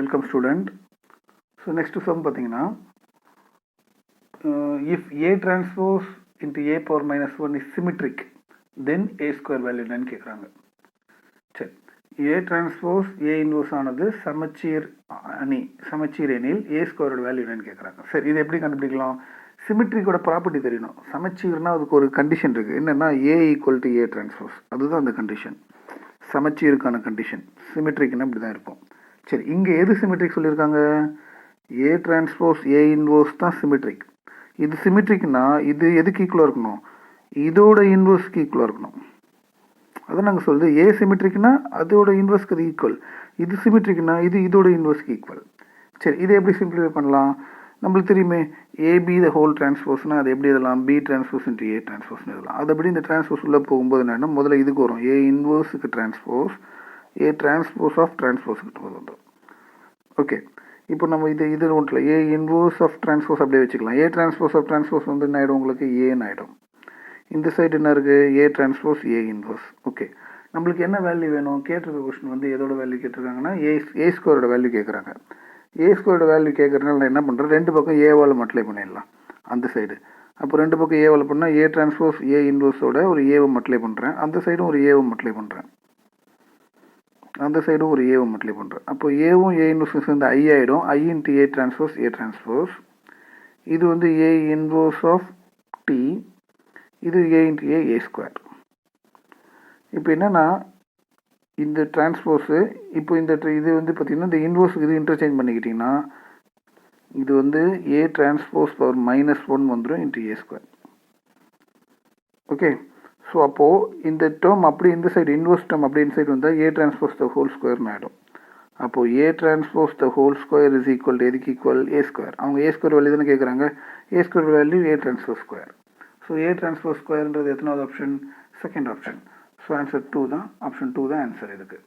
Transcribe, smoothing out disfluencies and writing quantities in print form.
welcome student. So next sum பார்த்தீங்கன்னா if A transpose into A power minus 1 is symmetric then A square value என்னன்னு கேட்குறாங்க. சரி, A transpose A inverse ஆனது சமச்சீர் எனில் A ஸ்கொயரோட வேல்யூ என்னன்னு கேட்குறாங்க. சரி, இது எப்படி கண்டுபிடிக்கலாம்? சிமெட்ரிக்கோட ப்ராப்பர்ட்டி தெரியணும். சமச்சீர்னா அதுக்கு ஒரு கண்டிஷன் இருக்குது. என்னென்னா A equal to A transpose, அதுதான் அந்த கண்டிஷன். சமச்சீருக்கான கண்டிஷன். சிமெட்ரிக்னா இப்படி தான் இருக்கும். சரி, இங்கே எது சிமெட்ரிக் சொல்லியிருக்காங்க? A டிரான்ஸ்போஸ் A இன்வர்ஸ் தான் சிமெட்ரிக். இது சிமெட்ரிக்னா இது எதுக்கு ஈக்குவலாக இருக்கணும்? இதோட இன்வர்ஸ்க்கு ஈக்குவலாக இருக்கணும். அதை நாங்கள் சொல்லுது ஏ சிமெட்ரிக்னா அதோட இன்வர்ஸ்க்கு அது ஈக்குவல். இது சிமெட்ரிக்னா இது இதோட இன்வர்ஸ்க்கு ஈக்குவல். சரி, இதை எப்படி சிம்பிளிஃபை பண்ணலாம்? நம்மளுக்கு தெரியுமே, ஏபி த ஹோல் டிரான்ஸ்போஸ்னா அது எப்படி எழுதலாம்? பி டிரான்ஸ்போஸ் இன்ட்டு ஏ டிரான்ஸ்போஸ்னு எழுதலாம். அதுபடி இந்த டிரான்ஸ்போஸ் உள்ளே போகும்போது என்னென்னா முதல்ல இதுக்கு வரும் ஏ இன்வர்ஸுக்கு டிரான்ஸ்போஸ், ஏ டிரான்ஸ்போஸ் ஆஃப் டிரான்ஸ்போஸுக்கு வந்துடும். ஓகே, இப்போ நம்ம இது ஒன்றில் ஏ இன்வர்ஸ் ஆஃப் டிரான்ஸ்போஸ் அப்படியே வச்சுக்கலாம். ஏ டிரான்ஸ்போஸ் ஆஃப் டிரான்ஸ்போஸ் வந்து என்ன ஆகிடும்? உங்களுக்கு ஏன்னு ஆகிடும். இந்த சைடு என்ன இருக்குது? ஏ டிரான்ஸ்போஸ் ஏ இன்வர்ஸ். ஓகே, நம்மளுக்கு என்ன வேல்யூ வேணும்? கேட்டிருக்க கொஸ்டின் வந்து எதோட வேல்யூ கேட்டிருக்காங்கன்னா ஏ ஸ்கொயரோட வேல்யூ கேட்குறாங்க. ஏ ஸ்கொயரோட வேல்யூ கேட்குறதுனால நான் என்ன பண்ணுறேன், ரெண்டு பக்கம் ஏவால் மல்டிப்ளை பண்ணிடலாம் அந்த சைடு. அப்போ ரெண்டு பக்கம் ஏவால் பண்ணால் ஏ டிரான்ஸ்போஸ் ஏ இன்வர்ஸோட ஒரு ஏவை மல்டிப்ளை பண்ணுறேன், அந்த சைடும் ஒரு ஏவை மல்டிப்ளை பண்ணுறேன், அந்த சைடும் ஒரு ஏவை மல்டிப்ளை பண்ணுறேன். அப்போ ஏவும் ஏ இன்வர்ஸும் சேர்ந்து ஐ ஆகிடும். ஐ இன்ட்டு ஏ டிரான்ஸ்போஸ். இது வந்து ஏ இன்வர்ஸ் ஆஃப் டி, இது ஏ இன்ட்டு ஏ ஸ்கொயர். இப்போ என்னென்னா இந்த டிரான்ஸ்போஸு இப்போ இது வந்து பார்த்திங்கன்னா இந்த இன்வர்ஸ் இது இன்டர்சேஞ்ச் பண்ணிக்கிட்டிங்கன்னா இது வந்து ஏ டிரான்ஸ்போஸ் பவர் -1 வந்துடும் இன்ட்டு ஏ ஸ்கொயர். ஓகே, ஸோ அப்போது இந்த டேர்ம் அப்படி இந்த சைடு இன்வர்ஸ் டேர்ம் அப்படி இந்த சைடு வந்தால் ஏ டிரான்ஸ்போஸ் த ஹோல் ஸ்கொயர்னு ஆகிடும். அப்போது A transpose the whole square is equal to எதுக்கு ஈக்குவல்? A square. அவங்க ஏ ஸ்கொயர் வேல்யூ தானே கேட்குறாங்க. A square value A transpose square. So A transpose ஸ்கொயர்ன்றது எத்தனாவது option? Second option. So answer 2 தான். ஆப்ஷன் 2 தான் ஆன்சர் இதுக்கு.